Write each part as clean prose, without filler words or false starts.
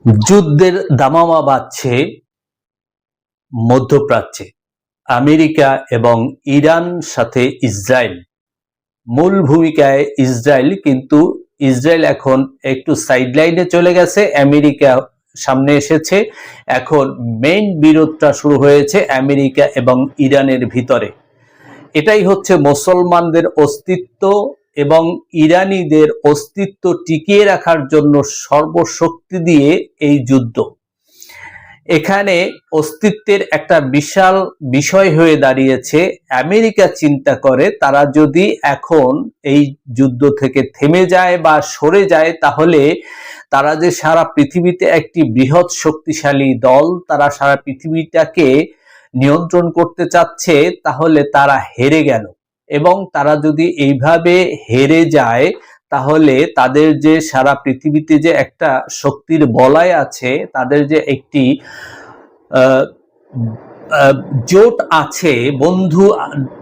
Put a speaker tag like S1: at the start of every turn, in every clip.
S1: যুদ্ধের দামামা বাজছে মধ্যপ্রাচ্যে। আমেরিকা এবং ইরান সাথে ইসরায়েল, মূল ভূমিকায় ইসরায়েল, কিন্তু ইসরায়েল এখন একটু সাইডলাইনে চলে গেছে, আমেরিকা সামনে এসেছে। এখন মেইন বিরোধটা শুরু হয়েছে আমেরিকা এবং ইরানের ভিতরে। এটাই হচ্ছে মুসলমানদের অস্তিত্ব এবং ইরানিদের অস্তিত্ব টিকিয়ে রাখার জন্য সর্বশক্তি দিয়ে এই যুদ্ধ। এখানে অস্তিত্বের একটা বিশাল বিষয় হয়ে দাঁড়িয়েছে। আমেরিকা চিন্তা করে তারা যদি এখন এই যুদ্ধ থেকে থেমে যায় বা সরে যায়, তাহলে তারা যে সারা পৃথিবীতে একটি বৃহৎ শক্তিশালী দল, তারা সারা পৃথিবীটাকে নিয়ন্ত্রণ করতে চাচ্ছে, তাহলে তারা হেরে গেল। এবং তারা যদি এইভাবে হেরে যায়, তাহলে তাদের যে সারা পৃথিবীতে যে একটা শক্তির বলয় আছে, তাদের যে একটি জোট আছে, বন্ধু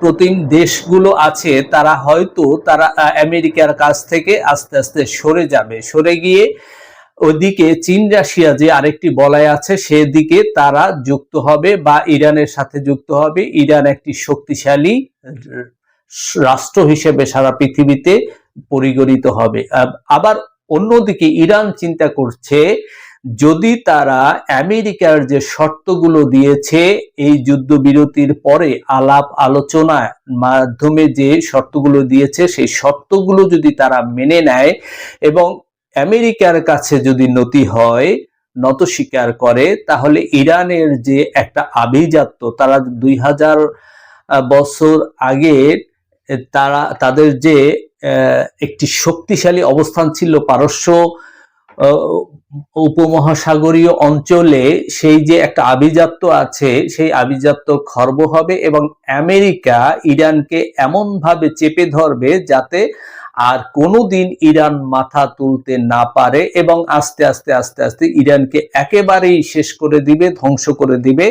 S1: প্রতিম দেশগুলো আছে, তারা হয়তো তারা আমেরিকার কাছ থেকে আস্তে আস্তে সরে যাবে। সরে গিয়ে ওদিকে চীন রাশিয়া যে আরেকটি বলয় আছে সেদিকে তারা যুক্ত হবে বা ইরানের সাথে যুক্ত হবে। ইরান একটি শক্তিশালী রাষ্ট্র হিসেবে সারা পৃথিবীতে পরিগণিত হবে। আবার অন্যদিকে ইরান চিন্তা করছে, যদি তারা আমেরিকার যে শর্তগুলো দিয়েছে এই যুদ্ধবিরতির পরে আলাপ আলোচনার মাধ্যমে যে শর্তগুলো দিয়েছে, সেই শর্তগুলো যদি তারা মেনে নেয় এবং আমেরিকার কাছে যদি নতি হয়, নত স্বীকার করে, তাহলে ইরানের যে একটা আভিজাত্য, তারা 2000 বছর আগে তাদের যে একটি শক্তিশালী অবস্থান ছিল পারস্য উপমহাসাগরীয় অঞ্চলে, সেই যে একটা আভিজাত্য আছে, সেই আভিজাত্য খর্ব হবে এবং আমেরিকা ইরানকে এমন ভাবে চেপে ধরবে যাতে আর কোনোদিন ইরান মাথা তুলতে না পারে এবং আস্তে আস্তে আস্তে আস্তে ইরানকে একেবারেই শেষ করে দিবে, ধ্বংস করে দিবে।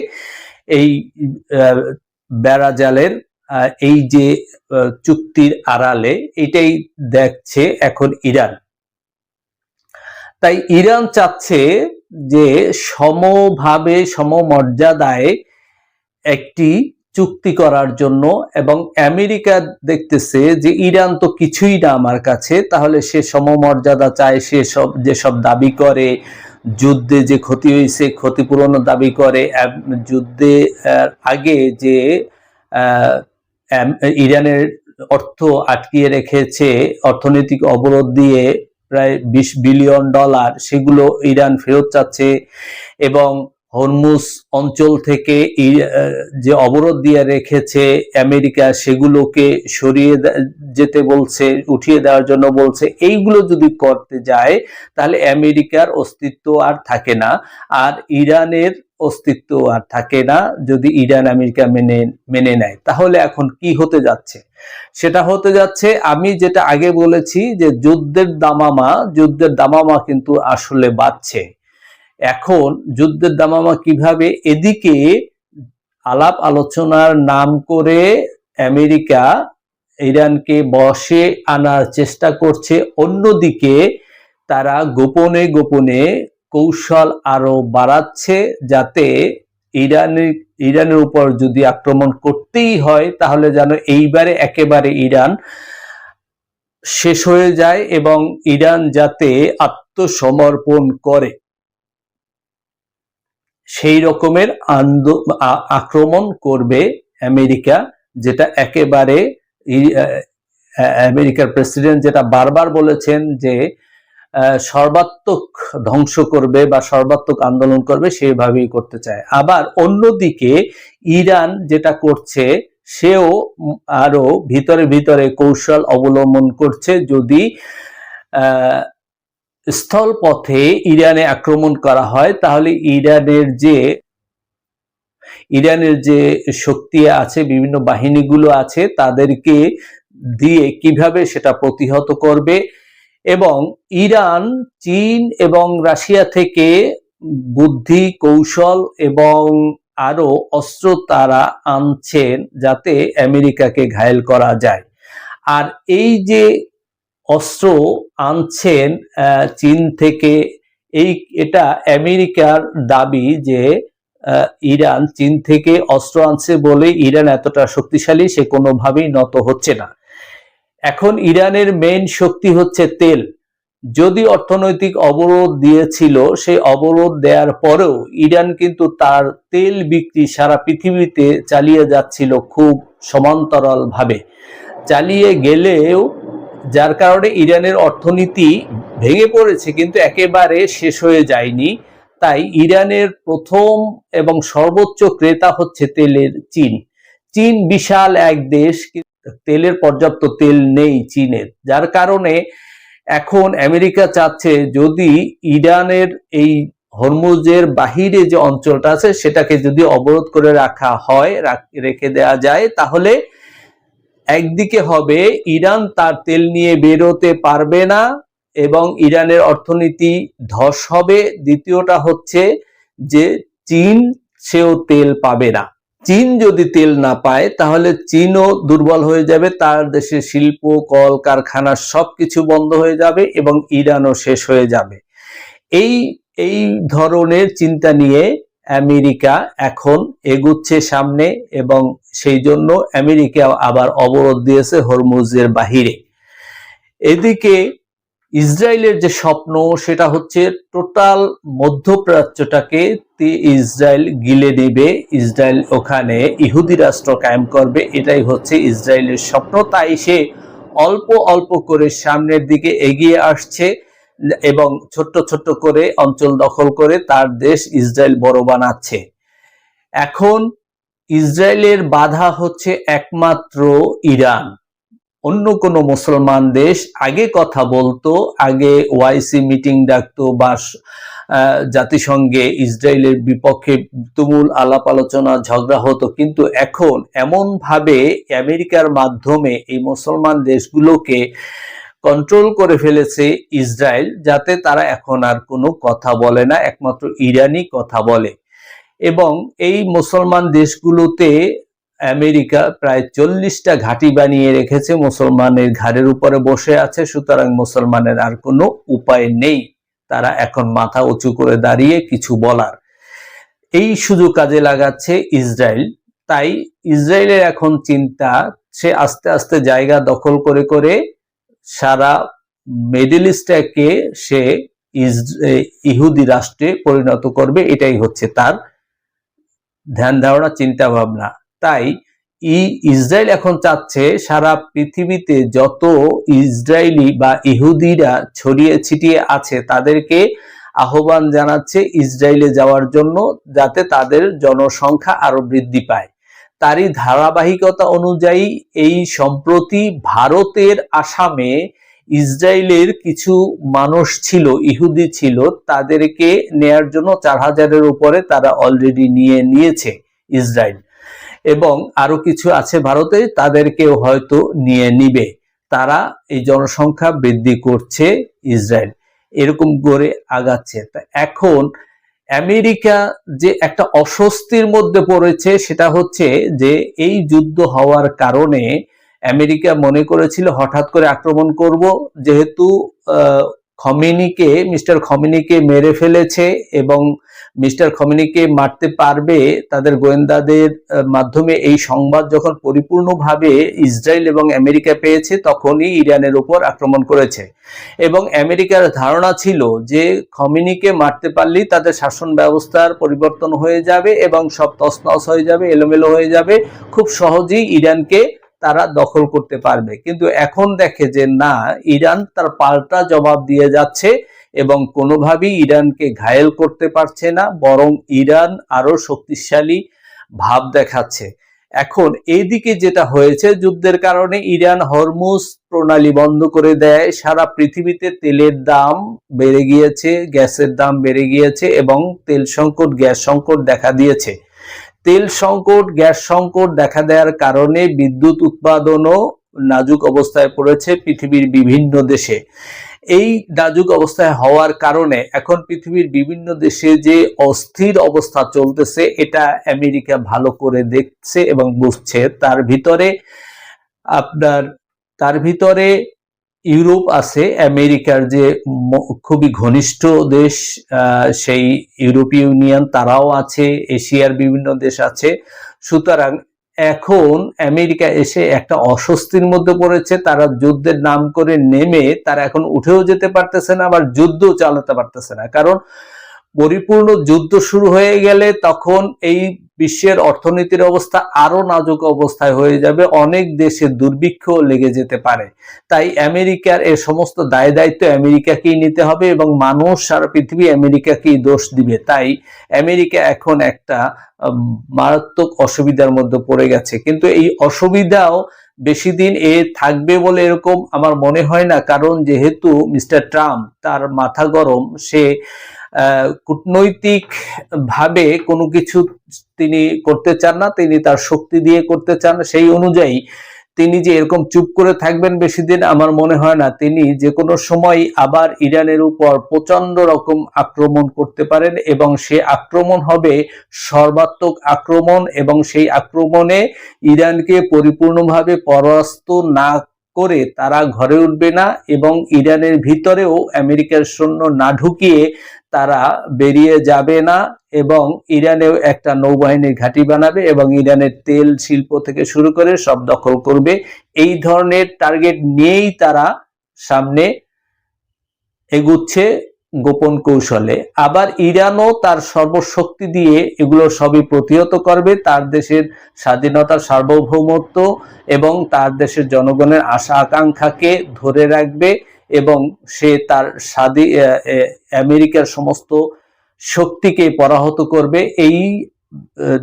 S1: এই বেড়াজালের এই যে চুক্তির আড়ালে এটাই দেখছে এখন ইরান। তাই ইরান চাচ্ছে যে সমভাবে সমমর্যাদায় একটি চুক্তি করার জন্য, এবং আমেরিকা দেখতেছে যে ইরান তো কিছুই না আমার কাছে, তাহলে সে সমমর্যাদা চায়, সে সব যেসব দাবি করে, যুদ্ধে যে ক্ষতি হয়েছে ক্ষতিপূরণ দাবি করে, যুদ্ধে আগে যে ইরানের অর্থ আটকিয়ে রেখেছে, অর্থনৈতিক অবরোধ দিয়ে প্রায় $20 বিলিয়ন, সেগুলো ইরান ফেরত চাচ্ছে। এবং হরমুজ অঞ্চল থেকে যে অবরোধ দিয়ে রেখেছে আমেরিকা, সেগুলোকে সরিয়ে যেতে বলছে, উঠিয়ে দেওয়ার জন্য বলছে। এইগুলো যদি করতে যায়, তাহলে আমেরিকার অস্তিত্ব আর থাকে না, আর ইরানের অস্তিত্ব আর থাকে না। যদি ইরান আমেরিকা মেনে নেয়, তাহলে এখন কি হতে যাচ্ছে? সেটা হতে যাচ্ছে, আমি যেটা আগে বলেছি, যে যুদ্ধের দামামা কিন্তু আসলে বাজছে। এখন যুদ্ধের দামামা কিভাবে? এদিকে আলাপ আলোচনার নাম করে আমেরিকা ইরানকে বশে আনার চেষ্টা করছে, অন্যদিকে তারা গোপনে গোপনে কৌশল আরো বাড়াচ্ছে, যাতে ইরানের উপর যদি আক্রমণ করতেই হয়, তাহলে যেন এইবারে একেবারে ইরান শেষ হয়ে যায় এবং ইরান যাতে আত্মসমর্পণ করে, সেই রকমের আক্রমণ করবে আমেরিকা। যেটা একেবারে আমেরিকার প্রেসিডেন্ট যেটা বারবার বলেছেন যে সর্বাত্মক ধ্বংস করবে বা সর্বাত্মক আন্দোলন করবে, সেভাবেই করতে চায়। আবার অন্যদিকে ইরান যেটা করছে, সেও আরো ভিতরে ভিতরে কৌশল অবলম্বন করছে। যদি স্থলপথে ইরানে আক্রমণ করা হয়, তাহলে ইরানের যে শক্তি আছে, বিভিন্ন বাহিনীগুলো আছে, তাদেরকে দিয়ে কিভাবে সেটা প্রতিহত করবে। এবং ইরান চীন এবং রাশিয়া থেকে বুদ্ধি, কৌশল এবং আরো অস্ত্র তারা আনছেন, যাতে আমেরিকাকে ঘায়েল করা যায়। আর এই যে অস্ত্র আনছেন চীন থেকে এটা আমেরিকার দাবি যে ইরান চীন থেকে অস্ত্র আনছে বলে ইরান এতটা শক্তিশালী, সে কোনোভাবেই নত হচ্ছে না। এখন ইরানের মেইন শক্তি হচ্ছে তেল। যদি অর্থনৈতিক অবরোধ দিয়েছিল, সেই অবরোধ দেওয়ার পরেও ইরান কিন্তু তার তেল বিক্রি সারা পৃথিবীতে চালিয়ে যাচ্ছিল খুব সমান্তরাল ভাবে, চালিয়ে গেলেও যার কারণে ইরানের অর্থনীতি ভেঙে পড়েছে, কিন্তু একেবারে শেষ হয়ে যায়নি। তাই ইরানের প্রথম এবং সর্বোচ্চ ক্রেতা হচ্ছে তেলের চীন। চীন বিশাল এক দেশ, তেলের পর্যাপ্ত তেল নেই চীনের, যার কারণে এখন আমেরিকা চাচ্ছে যদি ইরানের এই হরমুজের বাহিরে যে অঞ্চলটা আছে সেটাকে যদি অবরোধ করে রাখা হয়, রেখে দেওয়া যায়, তাহলে একদিকে হবে ইরান তার তেল নিয়ে বেরোতে পারবে না এবং ইরানের অর্থনীতি ধস হবে। দ্বিতীয়টা হচ্ছে যে চীন সেও তেল পাবে না। চীন যদি তেল না পায় তাহলে চীনও দুর্বল হয়ে যাবে, তার দেশে শিল্প কল কারখানা সবকিছু বন্ধ হয়ে যাবে এবং ইরানও শেষ হয়ে যাবে। এই ধরনের চিন্তা নিয়ে আমেরিকা এখন এগুচ্ছে সামনে এবং সেই জন্য আমেরিকা আবার অবরোধ দিয়েছে হরমুজের বাহিরে। এদিকে ইসরায়েলের যে স্বপ্ন সেটা হচ্ছে টোটাল মধ্যপ্রাচ্যটাকে ইসরায়েল গিলে নেবে, ইসরায়েল ওখানে ইহুদি রাষ্ট্র কায়েম করবে, এটাই হচ্ছে ইসরায়েলের স্বপ্ন। তাই সে অল্প অল্প করে সামনের দিকে এগিয়ে আসছে এবং ছোট্ট ছোট্ট করে অঞ্চল দখল করে তার দেশ ইসরায়েল বড় বানাচ্ছে। এখন ইসরায়েলের বাধা হচ্ছে একমাত্র ইরান। অন্য কোনো মুসলমান দেশ আগে কথা বলতো, আগে ওআইসি মিটিং ডাকতো বা জাতিসংঘে ইসরায়েলের বিপক্ষে তুমুল আলাপ আলোচনা ঝগড়া হতো, কিন্তু এখন এমন ভাবে আমেরিকার মাধ্যমে এই মুসলমান দেশগুলোকে কন্ট্রোল করে ফেলেছে ইসরায়েল, যাতে তারা এখন আর কোনো কথা বলে না, একমাত্র ইরানই কথা বলে। এবং এই মুসলমান দেশগুলোতে আমেরিকা প্রায় 40টা ঘাঁটি বানিয়ে রেখেছে, মুসলমানের ঘাড়ের উপরে বসে আছে। সুতরাং মুসলমানের আর কোনো উপায় নেই, তারা এখন মাথা উঁচু করে দাঁড়িয়ে কিছু বলার। এই সুযোগ কাজে লাগাচ্ছে ইসরায়েল। তাই ইসরায়েলের এখন চিন্তা, সে আস্তে আস্তে জায়গা দখল করে করে সারা মিডল ইস্টকে সে ইহুদি রাষ্ট্রে পরিণত করবে, এটাই হচ্ছে তার ধ্যান ধারণা চিন্তা ভাবনা। তাই ইসরায়েল এখন চাচ্ছে সারা পৃথিবীতে যত ইসরায়েলি বা ইহুদিরা ছড়িয়ে ছিটিয়ে আছে তাদেরকে আহ্বান জানাচ্ছে ইসরায়েলে যাওয়ার জন্য, যাতে তাদের জনসংখ্যা আরো বৃদ্ধি পায়। তারই ধারাবাহিকতা অনুযায়ী এই সম্প্রতি ভারতের আসামে ইসরায়েলের কিছু মানুষ ছিল, ইহুদি ছিল, তাদেরকে নেয়ার জন্য 4000-এর উপরে তারা অলরেডি নিয়েছে ইসরায়েল, এবং আরো কিছু আছে ভারতে, তাদেরকেও হয়তো নিয়ে নিবে। তারা এই জনসংখ্যা বৃদ্ধি করছে ইসরায়েল, এরকম করে আগাচ্ছে। তা এখন আমেরিকা যে একটা অস্বস্তির মধ্যে পড়েছে সেটা হচ্ছে যে এই যুদ্ধ হওয়ার কারণে আমেরিকা মনে করেছিল হঠাৎ করে আক্রমণ করব, যেহেতু মিস্টার খমেনিকে মেরে ফেলেছে এবং মিস্টার খমেনিকে মারতে পারবে, তাদের গোয়েন্দাদের মাধ্যমে এই সংবাদ যখন পরিপূর্ণভাবে ইসরায়েল এবং আমেরিকা পেয়েছে তখনই ইরানের উপর আক্রমণ করেছে। এবং আমেরিকার ধারণা ছিল যে খমেনিকে মারতে পারলেই তাদের শাসন ব্যবস্থার পরিবর্তন হয়ে যাবে এবং সব তছনছ হয়ে যাবে, এলোমেলো হয়ে যাবে, খুব সহজেই ইরানকে তারা দখল করতে পারবে। কিন্তু এখন দেখে যে না, ইরান তার পাল্টা জবাব দিয়ে যাচ্ছে এবং কোনোভাবেই ইরানকে ঘায়েল করতে পারছে না, বরং ইরান আরো শক্তিশালী ভাব দেখাচ্ছে। এখন এইদিকে যেটা হয়েছে, যুদ্ধের কারণে ইরান হরমুজ প্রণালী বন্ধ করে দেয়, সারা পৃথিবীতে তেলের দাম বেড়ে গিয়েছে, গ্যাসের দাম বেড়ে গিয়েছে এবং তেল সংকট গ্যাস সংকট দেখা দিয়েছে। তেল সংকট গ্যাস সংকট দেখা দেওয়ার কারণে বিদ্যুৎ উৎপাদনও নাজুক অবস্থায় পড়েছে পৃথিবীর বিভিন্ন দেশে। এই নাজুক অবস্থায় হওয়ার কারণে এখন পৃথিবীর বিভিন্ন দেশে যে অস্থির অবস্থা চলতেছে এটা আমেরিকা ভালো করে দেখছে এবং বুঝছে। তার ভিতরে ইউরোপ আছে, আমেরিকার যে খুবই ঘনিষ্ঠ দেশ, সেই ইউরোপীয় ইউনিয়ন তারাও আছে, এশিয়ার বিভিন্ন দেশ আছে। সুতরাং এখন আমেরিকা এসে একটা অস্বস্তির মধ্যে পড়েছে। তারা যুদ্ধের নাম করে নেমে তারা এখন উঠেও যেতে পারতেছে না, আবার যুদ্ধও চালাতে পারতেছে না। কারণ পরিপূর্ণ যুদ্ধ শুরু হয়ে গেলে তখন এই বিশ্বের অর্থনীতির অবস্থা আরো নাজুক অবস্থায় হয়ে যাবে, অনেক দেশে দুর্ভিক্ষ লেগে যেতে পারে। তাই আমেরিকার এই সমস্ত দায় দায়িত্ব আমেরিকাকেই নিতে হবে এবং মানুষ সারা পৃথিবী আমেরিকাকেই দোষ দিবে। তাই আমেরিকা এখন একটা মারাত্মক অসুবিধার মধ্যে পড়ে গেছে। কিন্তু এই অসুবিধাও বেশি দিন থাকবে বলে এরকম আমার মনে হয় না। কারণ যেহেতু মিস্টার ট্রাম্প তার মাথা গরম, সে কূটনৈতিক ভাবে কোনো কিছু তিনি করতে চান না, তিনি তার শক্তি দিয়ে করতে চান। সেই অনুযায়ী তিনি যে এরকম চুপ করে থাকবেন বেশি দিন আমার মনে হয় না। তিনি যে কোনো সময় আবার ইরানের উপর প্রচন্ড রকম আক্রমণ করতে পারেন এবং সে আক্রমণ হবে সর্বাত্মক আক্রমণ, এবং সেই আক্রমণে ইরানকে পরিপূর্ণভাবে পরাস্ত না করে তারা ঘরে উঠবে না, এবং ইরানের ভিতরেও আমেরিকার সৈন্য না ঢুকিয়ে তারা বেরিয়ে যাবে না, এবং ইরানেও একটা নৌবাহিনীর ঘাঁটি বানাবে এবং ইরানের তেল শিল্প থেকে শুরু করে সব দখল করবে। এই ধরনের টার্গেট নিয়েই তারা সামনে এগুচ্ছে গোপন কৌশলে। আবার ইরানও তার সর্বশক্তি দিয়ে এগুলো সবই প্রতিহত করবে, তার দেশের স্বাধীনতার সার্বভৌমত্ব এবং তার দেশের জনগণের আশা আকাঙ্ক্ষাকে ধরে রাখবে, এবং সে তার আমেরিকার সমস্ত শক্তিকে পরাহত করবে। এই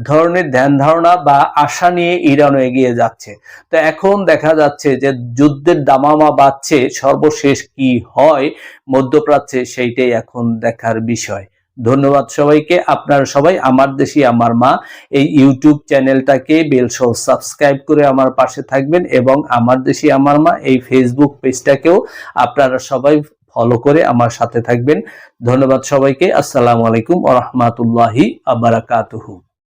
S1: ধরনের ধ্যান ধারণা বা আশা নিয়ে ইরানও এগিয়ে যাচ্ছে। তো এখন দেখা যাচ্ছে যে যুদ্ধের দামামা বাজছে, সর্বশেষ কি হয় মধ্যপ্রাচ্যে সেইটাই এখন দেখার বিষয়। ধন্যবাদ সবাইকে। আপনারা সবাই আমার দেশি আমার মা এই ইউটিউব চ্যানেলটাকে বেল সহ সাবস্ক্রাইব করে আমার পাশে থাকবেন, এবং আমার দেশি আমার মা এই ফেসবুক পেজটাকেও আপনারা সবাই ফলো করে আমার সাথে থাকবেন। ধন্যবাদ সবাইকে। আসসালামু আলাইকুম ওয়া রাহমাতুল্লাহি ওয়া বারাকাতুহু।